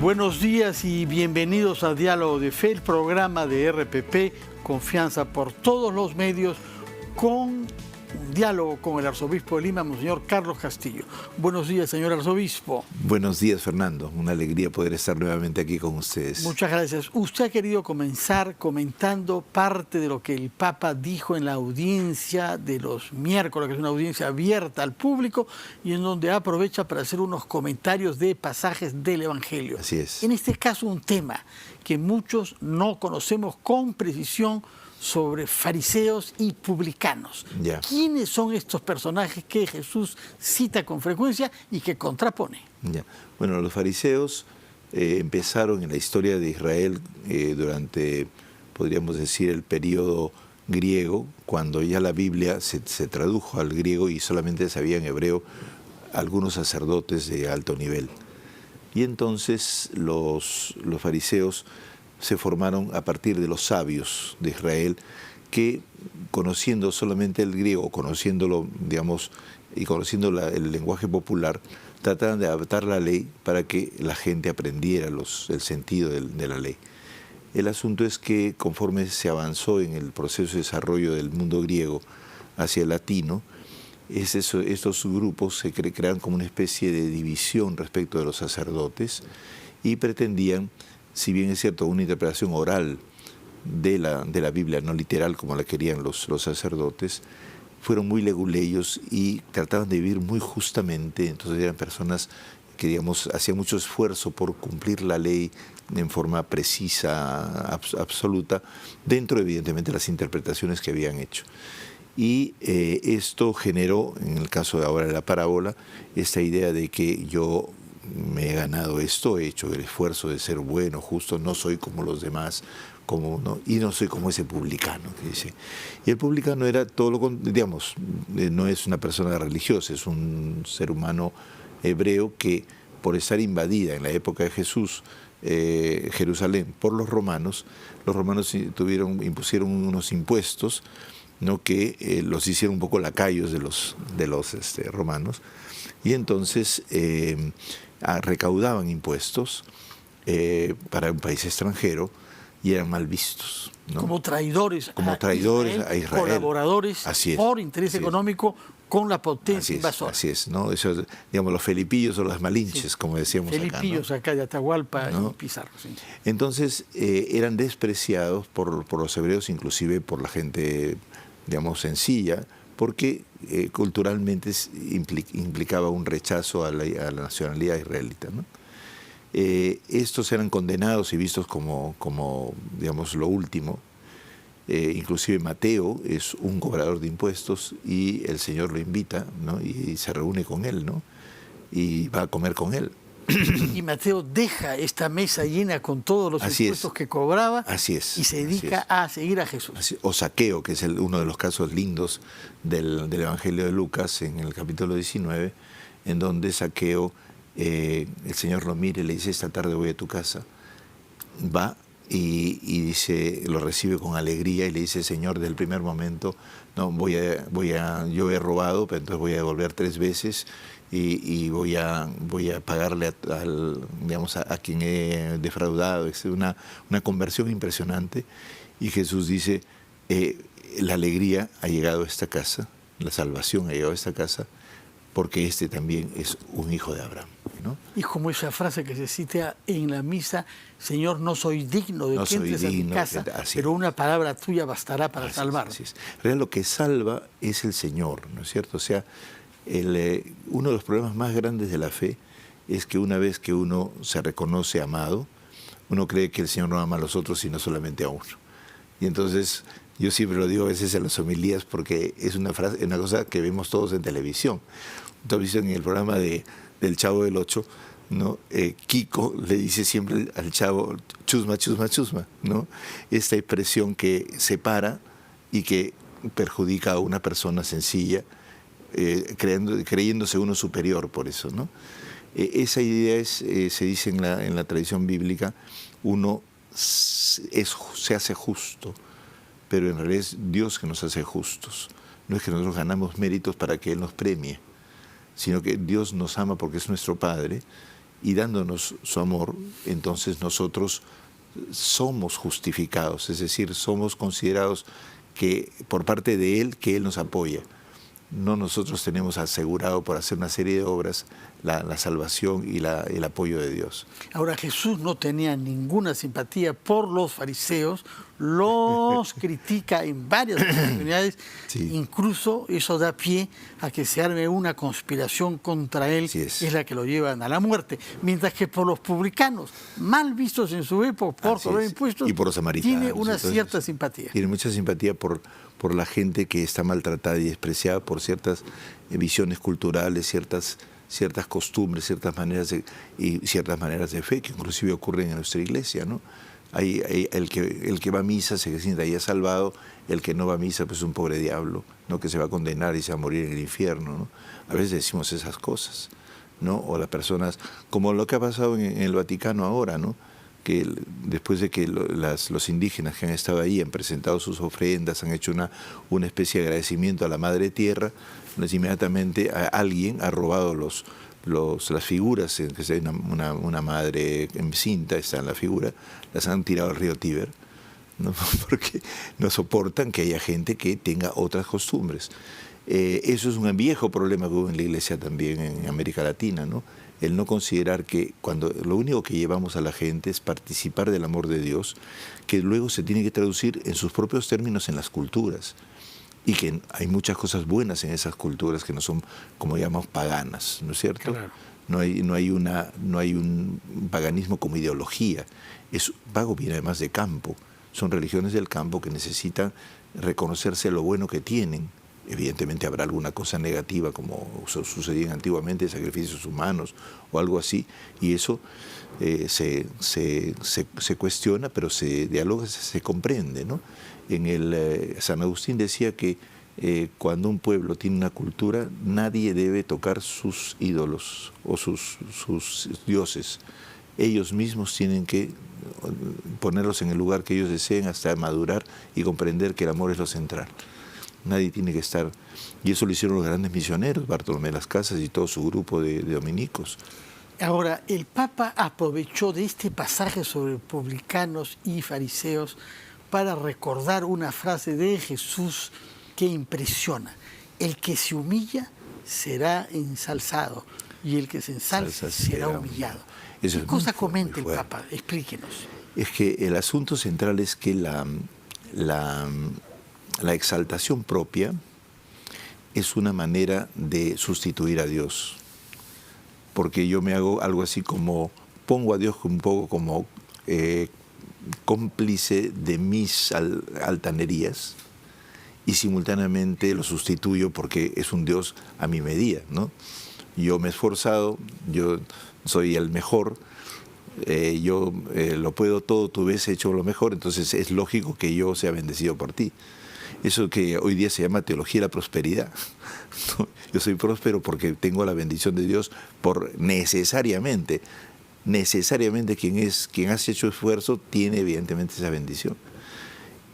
Buenos días y bienvenidos a Diálogo de Fe, el programa de RPP, Confianza por todos los medios, con un diálogo con el arzobispo de Lima, Monseñor Carlos Castillo. Buenos días, señor arzobispo. Buenos días, Fernando. Una alegría poder estar nuevamente aquí con ustedes. Muchas gracias. Usted ha querido comenzar comentando parte de lo que el Papa dijo en la audiencia de los miércoles, que es una audiencia abierta al público y en donde aprovecha para hacer unos comentarios de pasajes del Evangelio. Así es. En este caso, un tema que muchos no conocemos con precisión sobre fariseos y publicanos. Ya. ¿Quiénes son estos personajes que Jesús cita con frecuencia y que contrapone? Ya. Bueno, los fariseos empezaron en la historia de Israel durante, podríamos decir, el periodo griego, cuando ya la Biblia se tradujo al griego y solamente sabían hebreo algunos sacerdotes de alto nivel. Y entonces los fariseos se formaron a partir de los sabios de Israel que, conociendo solamente el griego, conociéndolo, digamos, y conociendo el lenguaje popular, trataban de adaptar la ley para que la gente aprendiera el sentido de la ley. El asunto es que conforme se avanzó en el proceso de desarrollo del mundo griego hacia el latino, estos grupos se crearon como una especie de división respecto de los sacerdotes y pretendían, si bien es cierto, una interpretación oral de la Biblia, no literal como la querían los sacerdotes, fueron muy leguleyos y trataban de vivir muy justamente. Entonces eran personas que, digamos, hacían mucho esfuerzo por cumplir la ley en forma precisa, absoluta, dentro evidentemente de las interpretaciones que habían hecho. Y esto generó, en el caso de ahora de la parábola, esta idea de que yo me he ganado esto, he hecho el esfuerzo de ser bueno, justo, no soy como los demás, y no soy como ese publicano que dice. Y el publicano era todo lo contrario, digamos, no es una persona religiosa, es un ser humano hebreo que, por estar invadida en la época de Jesús, Jerusalén por los romanos impusieron unos impuestos, ¿no?, que los hicieron un poco lacayos de los romanos, y entonces recaudaban impuestos para un país extranjero y eran mal vistos, ¿no? Como traidores a Israel, colaboradores por interés económico con la potencia invasora. Así es, ¿no? Eso, digamos, los felipillos o las malinches, como decíamos felipillos acá, ¿no? Acá de Atahualpa, ¿no? Y Pizarro. Sí. Entonces eran despreciados por los hebreos, inclusive por la gente, digamos, sencilla, porque culturalmente implicaba un rechazo a la nacionalidad israelita, ¿no? Estos eran condenados y vistos como digamos, lo último. Inclusive Mateo es un cobrador de impuestos y el Señor lo invita, ¿no? Y se reúne con él, ¿no? Y va a comer con él. Y Mateo deja esta mesa llena con todos los impuestos que cobraba. Así es, y se dedica a seguir a Jesús. O Zaqueo, que es uno de los casos lindos del Evangelio de Lucas, en el capítulo 19, en donde Zaqueo, el Señor lo mira y le dice: esta tarde voy a tu casa. Va y dice, lo recibe con alegría y le dice: Señor, desde el primer momento, no, yo he robado, pero entonces voy a devolver 3 veces. Y voy a pagarle a quien he defraudado. Es una conversión impresionante. Y Jesús dice, la alegría ha llegado a esta casa, la salvación ha llegado a esta casa, porque este también es un hijo de Abraham, ¿no? Y como esa frase que se cita en la misa: Señor, no soy digno de que entres a mi casa, pero una palabra tuya bastará para salvarme. Así es. En realidad lo que salva es el Señor, ¿no es cierto? O sea, uno de los problemas más grandes de la fe es que una vez que uno se reconoce amado, uno cree que el Señor no ama a los otros sino solamente a uno. Y entonces yo siempre lo digo a veces en las homilías, porque es una cosa que vemos todos en televisión. Entonces, en el programa del Chavo del Ocho, ¿no? Kiko le dice siempre al Chavo: chusma, chusma, chusma, ¿no? Esta expresión que separa y que perjudica a una persona sencilla, creyéndose uno superior por eso, ¿no? Esa idea se dice en la tradición bíblica: uno se hace justo, pero en realidad es Dios que nos hace justos. No es que nosotros ganamos méritos para que Él nos premie, sino que Dios nos ama porque es nuestro Padre y dándonos su amor, entonces nosotros somos justificados, es decir, somos considerados que por parte de Él, que Él nos apoya. No nosotros tenemos asegurado por hacer una serie de obras la salvación y el apoyo de Dios. Ahora, Jesús no tenía ninguna simpatía por los fariseos, los critica en varias oportunidades, Sí. Incluso eso da pie a que se arme una conspiración contra él, Así es. la que lo llevan a la muerte. Mientras que por los publicanos, mal vistos en su época por Así cobrar es. impuestos, Y por los samaritanos. tiene una Entonces, cierta simpatía. Tiene mucha simpatía por la gente que está maltratada y despreciada por ciertas visiones culturales, ciertas costumbres, ciertas maneras de fe que inclusive ocurren en nuestra iglesia, ¿no? Hay el que va a misa se siente ya salvado, el que no va a misa pues es un pobre diablo, ¿no? Que se va a condenar y se va a morir en el infierno, ¿no? A veces decimos esas cosas, ¿no? O las personas, como lo que ha pasado en el Vaticano ahora, ¿no? Que después de que los indígenas que han estado ahí han presentado sus ofrendas, han hecho una especie de agradecimiento a la Madre Tierra, pues inmediatamente alguien ha robado las figuras, que es una madre encinta, está en la figura, las han tirado al río Tíber, ¿no? Porque no soportan que haya gente que tenga otras costumbres. Eso es un viejo problema que hubo en la iglesia también en América Latina, ¿no? El no considerar que cuando lo único que llevamos a la gente es participar del amor de Dios, que luego se tiene que traducir en sus propios términos en las culturas, y que hay muchas cosas buenas en esas culturas que no son, como llamamos, paganas, ¿no es cierto? Claro. No hay un paganismo como ideología. Vago viene además de campo. Son religiones del campo que necesitan reconocerse lo bueno que tienen. Evidentemente habrá alguna cosa negativa, como sucedía antiguamente, sacrificios humanos o algo así, y eso se cuestiona, pero se dialoga, se comprende, ¿no? San Agustín decía que cuando un pueblo tiene una cultura, nadie debe tocar sus ídolos o sus dioses. Ellos mismos tienen que ponerlos en el lugar que ellos deseen hasta madurar y comprender que el amor es lo central. Nadie tiene que estar... Y eso lo hicieron los grandes misioneros, Bartolomé de las Casas y todo su grupo de dominicos. Ahora, el Papa aprovechó de este pasaje sobre publicanos y fariseos para recordar una frase de Jesús que impresiona. El que se humilla será ensalzado y el que se ensalza será humillado. Eso ¿Qué cosa comenta el fuerte. Papa? Explíquenos. Es que el asunto central es que la exaltación propia es una manera de sustituir a Dios. Porque yo me hago algo así como, pongo a Dios un poco como cómplice de mis altanerías y simultáneamente lo sustituyo porque es un Dios a mi medida, ¿no? Yo me he esforzado, yo soy el mejor, yo lo puedo todo, tú ves hecho lo mejor, entonces es lógico que yo sea bendecido por ti. Eso que hoy día se llama teología de la prosperidad. Yo soy próspero porque tengo la bendición de Dios por necesariamente quien ha hecho esfuerzo tiene evidentemente esa bendición.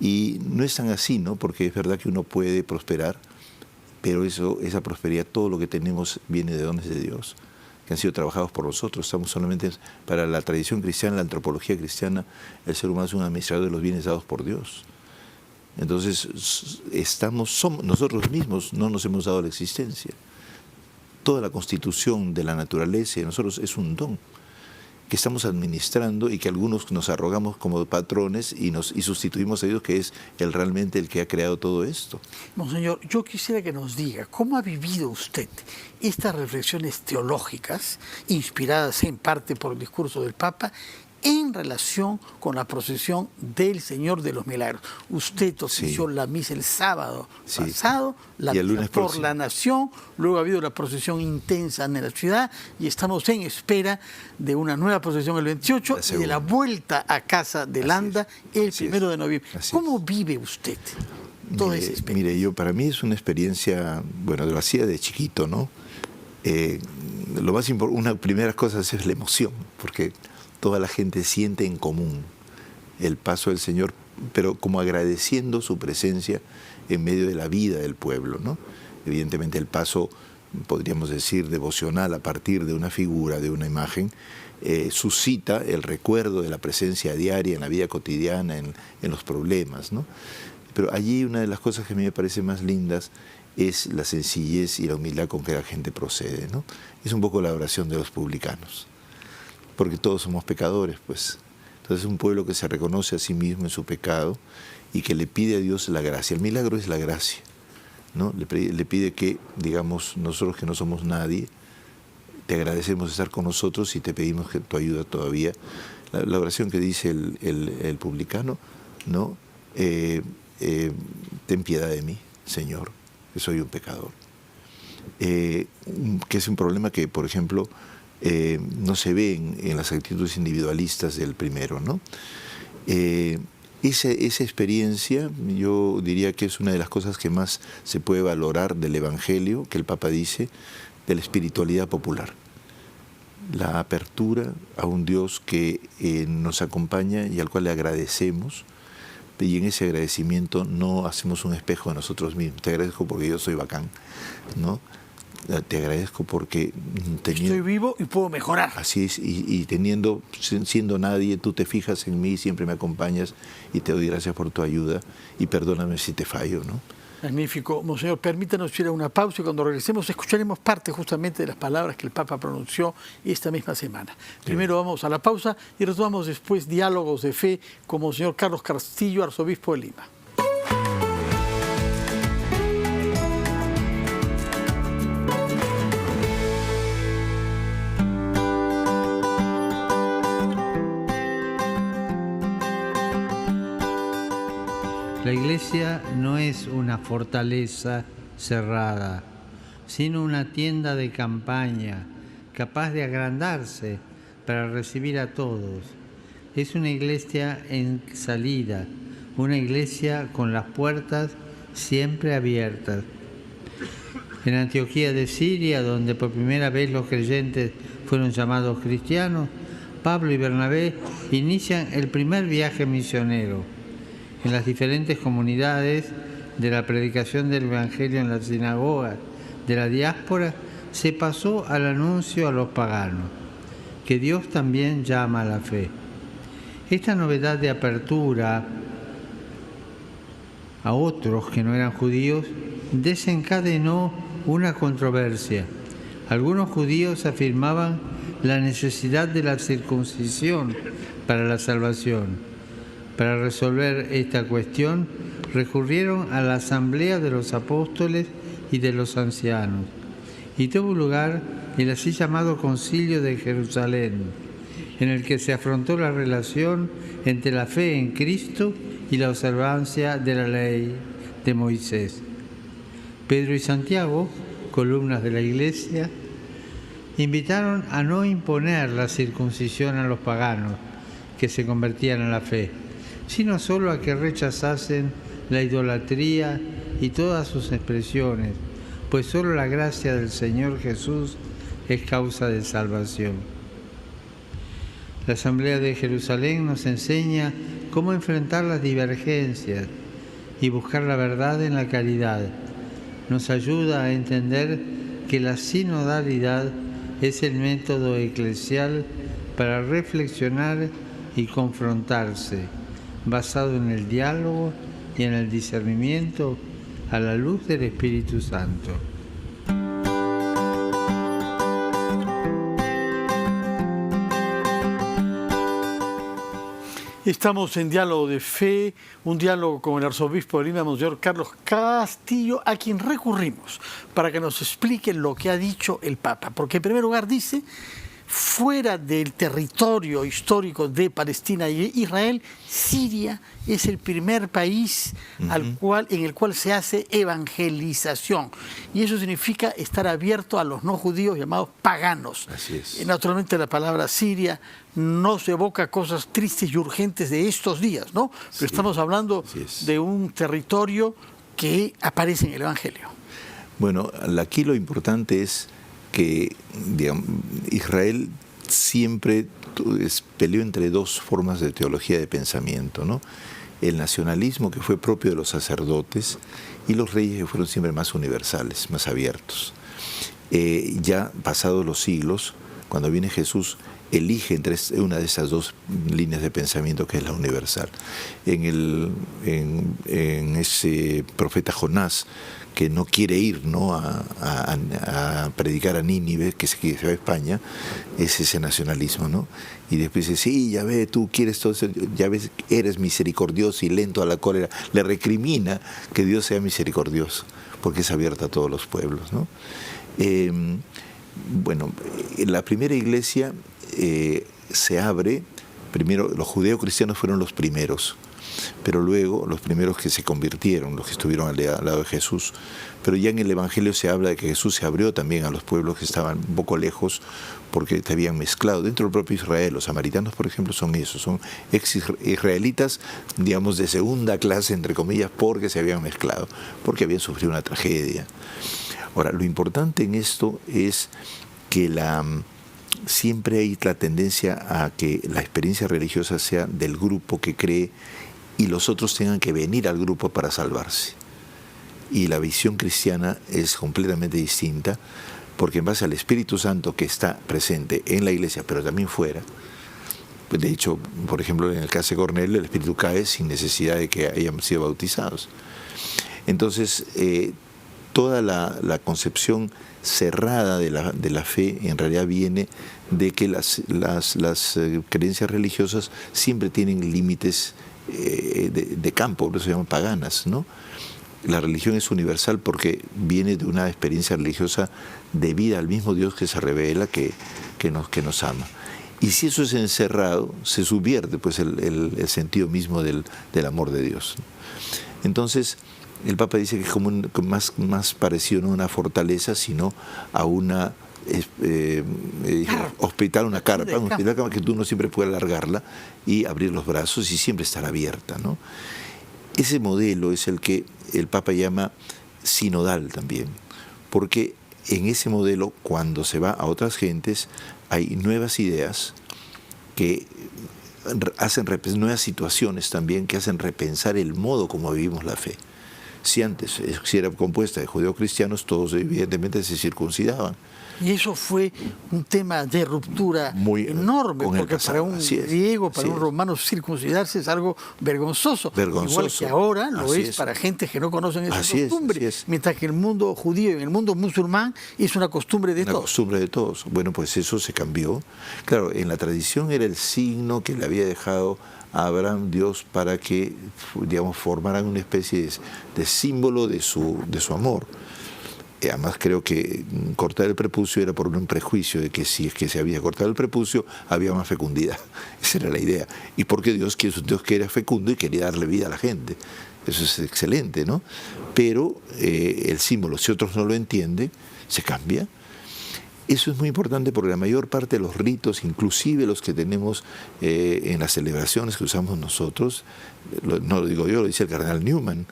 Y no es tan así, ¿no? Porque es verdad que uno puede prosperar, pero esa prosperidad, todo lo que tenemos viene de dones de Dios, que han sido trabajados por nosotros. Estamos solamente, para la tradición cristiana, la antropología cristiana, el ser humano es un administrador de los bienes dados por Dios. Entonces, nosotros mismos no nos hemos dado la existencia. Toda la constitución de la naturaleza de nosotros es un don que estamos administrando y que algunos nos arrogamos como patrones y sustituimos a Dios, que es realmente el que ha creado todo esto. Monseñor, yo quisiera que nos diga cómo ha vivido usted estas reflexiones teológicas, inspiradas en parte por el discurso del Papa, en relación con la procesión del Señor de los Milagros. Usted ofició la misa el sábado pasado, la misa por la Nación, luego ha habido la procesión intensa en la ciudad y estamos en espera de una nueva procesión el 28 y de la vuelta a casa de Landa el 1 de noviembre. ¿Cómo vive usted toda esa experiencia? Mire, para mí es una experiencia, bueno, lo hacía de chiquito, ¿no? Lo más importante, una primera cosa es la emoción, porque toda la gente siente en común el paso del Señor, pero como agradeciendo su presencia en medio de la vida del pueblo, ¿no? Evidentemente el paso podríamos decir, devocional a partir de una figura, de una imagen, suscita el recuerdo de la presencia diaria en la vida cotidiana, en los problemas, ¿no? Pero allí una de las cosas que a mí me parece más lindas es la sencillez y la humildad con que la gente procede, ¿no? Es un poco la oración de los publicanos, porque todos somos pecadores, pues. Entonces es un pueblo que se reconoce a sí mismo en su pecado y que le pide a Dios la gracia. El milagro es la gracia, ¿no? Le pide que, digamos, nosotros que no somos nadie, te agradecemos estar con nosotros y te pedimos que tu ayuda todavía. La oración que dice el publicano, ¿no? Ten piedad de mí, Señor, que soy un pecador. Que es un problema que, por ejemplo, no se ve en las actitudes individualistas del primero, ¿no? Esa experiencia, yo diría que es una de las cosas que más se puede valorar del Evangelio, que el Papa dice, de la espiritualidad popular. La apertura a un Dios que nos acompaña y al cual le agradecemos, y en ese agradecimiento no hacemos un espejo de nosotros mismos. Te agradezco porque yo soy bacán, ¿no? Te agradezco porque estoy vivo y puedo mejorar. Así es, y siendo nadie, tú te fijas en mí, siempre me acompañas y te doy gracias por tu ayuda y perdóname si te fallo, ¿no? Magnífico. Monseñor, permítanos ir a una pausa y cuando regresemos escucharemos parte justamente de las palabras que el Papa pronunció esta misma semana. Primero vamos a la pausa y retomamos después diálogos de fe con Monseñor Carlos Castillo, arzobispo de Lima. La iglesia no es una fortaleza cerrada, sino una tienda de campaña capaz de agrandarse para recibir a todos. Es una iglesia en salida, una iglesia con las puertas siempre abiertas. En Antioquía de Siria, donde por primera vez los creyentes fueron llamados cristianos, Pablo y Bernabé inician el primer viaje misionero. En las diferentes comunidades de la predicación del Evangelio en las sinagogas de la diáspora, se pasó al anuncio a los paganos, que Dios también llama a la fe. Esta novedad de apertura a otros que no eran judíos desencadenó una controversia. Algunos judíos afirmaban la necesidad de la circuncisión para la salvación. Para resolver esta cuestión, recurrieron a la asamblea de los apóstoles y de los ancianos, y tuvo lugar el así llamado Concilio de Jerusalén, en el que se afrontó la relación entre la fe en Cristo y la observancia de la ley de Moisés. Pedro y Santiago, columnas de la Iglesia, invitaron a no imponer la circuncisión a los paganos que se convertían a la fe, sino solo a que rechazasen la idolatría y todas sus expresiones, pues solo la gracia del Señor Jesús es causa de salvación. La Asamblea de Jerusalén nos enseña cómo enfrentar las divergencias y buscar la verdad en la caridad. Nos ayuda a entender que la sinodalidad es el método eclesial para reflexionar y confrontarse, basado en el diálogo y en el discernimiento a la luz del Espíritu Santo. Estamos en diálogo de fe, un diálogo con el arzobispo de Lima, Monseñor Carlos Castillo, a quien recurrimos para que nos explique lo que ha dicho el Papa. Porque en primer lugar dice, fuera del territorio histórico de Palestina e Israel, Siria es el primer país en el cual se hace evangelización. Y eso significa estar abierto a los no judíos llamados paganos. Así es. Naturalmente la palabra Siria nos evoca cosas tristes y urgentes de estos días, ¿no? Pero sí, estamos hablando de un territorio que aparece en el Evangelio. Bueno, aquí lo importante es que, digamos, Israel siempre peleó entre dos formas de teología de pensamiento, ¿no? El nacionalismo, que fue propio de los sacerdotes, y los reyes, que fueron siempre más universales, más abiertos. ya pasados los siglos, cuando viene Jesús, elige entre una de esas dos líneas de pensamiento que es la universal. En ese profeta Jonás, que no quiere ir, ¿no?, a predicar a Nínive, que se va a España, es ese nacionalismo, ¿no? Y después dice, sí, ya ves, tú quieres todo eso, ya ves, eres misericordioso y lento a la cólera. Le recrimina que Dios sea misericordioso, porque es abierto a todos los pueblos, ¿no? Bueno, la primera iglesia se abre, primero los judeocristianos fueron los primeros, pero luego los primeros que se convirtieron, los que estuvieron al lado de Jesús. Pero ya en el Evangelio se habla de que Jesús se abrió también a los pueblos que estaban un poco lejos porque se habían mezclado. Dentro del propio Israel, los samaritanos, por ejemplo, son esos, son ex-israelitas, digamos, de segunda clase, entre comillas, porque se habían mezclado, porque habían sufrido una tragedia. Ahora, lo importante en esto es que siempre hay la tendencia a que la experiencia religiosa sea del grupo que cree y los otros tengan que venir al grupo para salvarse. Y la visión cristiana es completamente distinta, porque en base al Espíritu Santo que está presente en la iglesia, pero también fuera, de hecho, por ejemplo, en el caso de Cornelio, el Espíritu cae sin necesidad de que hayan sido bautizados. Entonces, toda la concepción cerrada de la fe en realidad viene de que las creencias religiosas siempre tienen límites de campo, por eso se llaman paganas, ¿no? La religión es universal porque viene de una experiencia religiosa debida al mismo Dios que se revela, que nos ama. Y si eso es encerrado, se subvierte pues el sentido mismo del amor de Dios. Entonces, el Papa dice que es como más parecido no a una fortaleza, sino a una hospital, una carpa, un hospital que tú no siempre puedes alargarla y abrir los brazos y siempre estar abierta, ¿no? Ese modelo es el que el Papa llama sinodal también, porque en ese modelo, cuando se va a otras gentes, hay nuevas ideas que hacen nuevas situaciones también que hacen repensar el modo como vivimos la fe. Si antes era compuesta de judeocristianos, todos evidentemente se circuncidaban. Y eso fue un tema de ruptura muy enorme, porque para un griego, para un romano, circuncidarse es algo vergonzoso. Igual que ahora lo es para gente que no conocen esa costumbre. Mientras que en el mundo judío y en el mundo musulmán es una costumbre de todos. Una costumbre de todos. Bueno, pues eso se cambió. Claro, en la tradición era el signo que le había dejado a Abraham Dios para que, digamos, formaran una especie de símbolo de su amor. Además creo que cortar el prepucio era por un prejuicio de que si es que se había cortado el prepucio había más fecundidad. Esa era la idea. Y porque Dios que era fecundo y quería darle vida a la gente. Eso es excelente, ¿no? Pero el símbolo, si otros no lo entienden, se cambia. Eso es muy importante porque la mayor parte de los ritos, inclusive los que tenemos en las celebraciones que usamos nosotros, no lo digo yo, lo dice el cardenal Newman,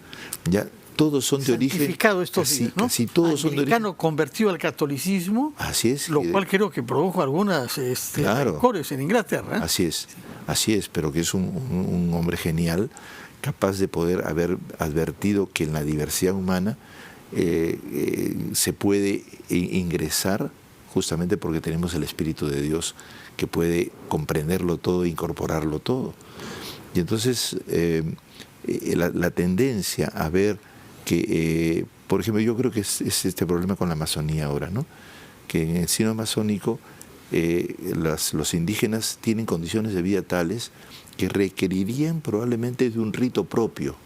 ya todos son de origen. Estos días, ¿no? Casi todos son de origen. Convertido al catolicismo, así es, lo cual creo que produjo algunas rencores en Inglaterra. Así es, pero que es un hombre genial, capaz de poder haber advertido que en la diversidad humana se puede ingresar justamente porque tenemos el Espíritu de Dios que puede comprenderlo todo e incorporarlo todo. Y entonces la tendencia a ver que, por ejemplo, yo creo que es este problema con la masonía ahora, ¿no? Que en el sínodo masónico los indígenas tienen condiciones de vida tales que requerirían probablemente de un rito propio,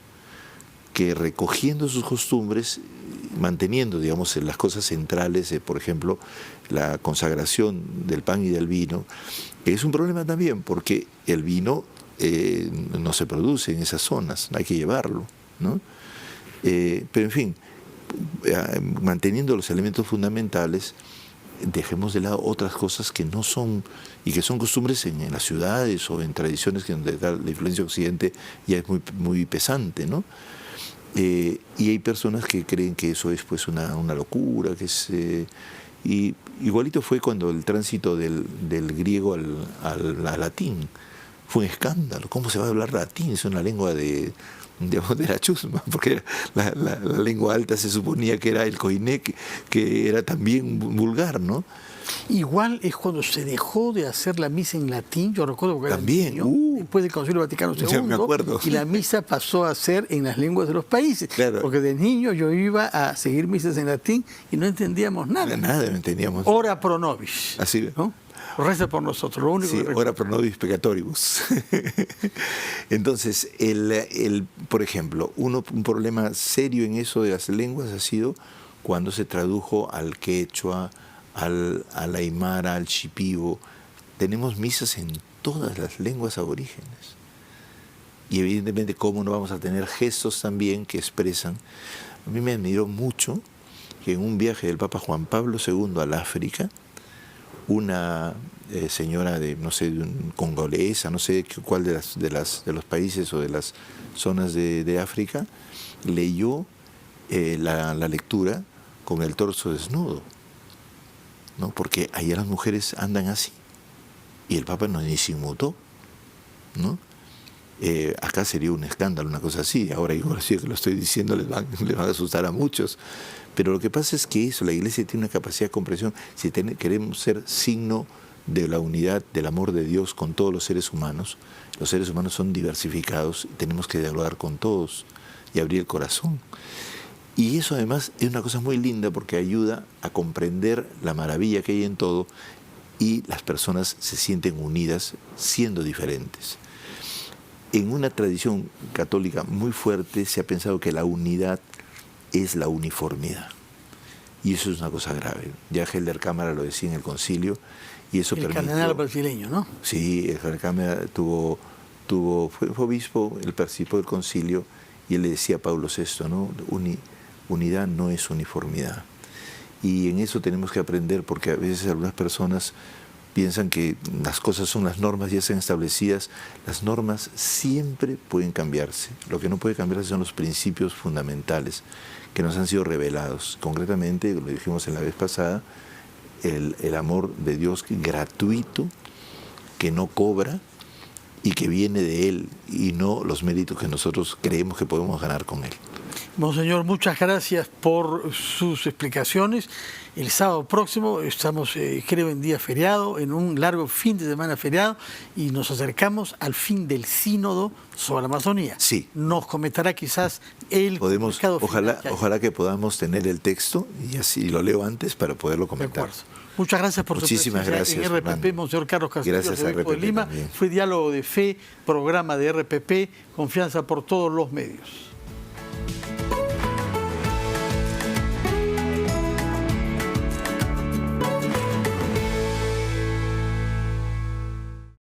que recogiendo sus costumbres, manteniendo, digamos, las cosas centrales, por ejemplo, la consagración del pan y del vino, es un problema también, porque el vino no se produce en esas zonas, hay que llevarlo, ¿no? Pero en fin, manteniendo los elementos fundamentales, dejemos de lado otras cosas que no son, y que son costumbres en las ciudades o en tradiciones que donde la influencia occidente ya es muy pesante, ¿no? Y hay personas que creen que eso es pues una locura, que es y igualito fue cuando el tránsito del griego al latín fue un escándalo. ¿Cómo se va a hablar latín? Es una lengua de digamos, de la chusma, porque la lengua alta se suponía que era el koiné, que era también vulgar, ¿no? Igual es cuando se dejó de hacer la misa en latín, yo recuerdo porque También, era niño, después del Concilio Vaticano II, ya me acuerdo. y la misa pasó a ser en las lenguas de los países. Claro. Porque de niño yo iba a seguir misas en latín y no entendíamos nada. Nada, no entendíamos. Ora pro nobis. Así, ¿no? Reza por nosotros, lo único sí, que recuerdo. ora pro nobis peccatoribus. Entonces, por ejemplo, un problema serio en eso de las lenguas ha sido cuando se tradujo al quechua, al aymara, al shipibo. Tenemos misas en todas las lenguas aborígenes. Y evidentemente, ¿cómo no vamos a tener gestos también que expresan? A mí me admiró mucho que en un viaje del Papa Juan Pablo II al África, una señora de, no sé, congolesa, no sé cuál de los países o de las zonas de África, leyó la lectura con el torso desnudo, ¿no? Porque allá las mujeres andan así. Y el Papa no ni se inmutó, ¿no? Acá sería un escándalo, una cosa así. Ahora igual sí que lo estoy diciendo, les van a asustar a muchos. Pero lo que pasa es que eso, la Iglesia tiene una capacidad de comprensión. Si queremos ser signo de la unidad, del amor de Dios con todos los seres humanos son diversificados y tenemos que dialogar con todos y abrir el corazón. Y eso además es una cosa muy linda porque ayuda a comprender la maravilla que hay en todo y las personas se sienten unidas siendo diferentes. En una tradición católica muy fuerte se ha pensado que la unidad es la uniformidad. Y eso es una cosa grave. Ya Helder Cámara lo decía en el concilio y eso permitió... El cardenal brasileño, ¿no? Sí, el Helder Cámara fue obispo, él participó del concilio y él le decía a Pablo VI, ¿no? Unidad no es uniformidad. Y en eso tenemos que aprender porque a veces algunas personas piensan que las cosas son las normas ya sean establecidas. Las normas siempre pueden cambiarse. Lo que no puede cambiarse son los principios fundamentales que nos han sido revelados. Concretamente, lo dijimos en la vez pasada, el amor de Dios gratuito, que no cobra y que viene de Él y no los méritos que nosotros creemos que podemos ganar con Él. Monseñor, muchas gracias por sus explicaciones. El sábado próximo estamos, creo, en día feriado, en un largo fin de semana feriado, y nos acercamos al fin del sínodo sobre la Amazonía. Sí. Nos comentará quizás el comunicado final. Ojalá que podamos tener el texto y así lo leo antes para poderlo comentar. De acuerdo. Muchas gracias por Muchísimas su presencia gracias, en RPP, Fernando. Monseñor Carlos Castillo, Gracias a obispo de RPP Lima. también. Fue Diálogo de Fe, programa de RPP, confianza por todos los medios.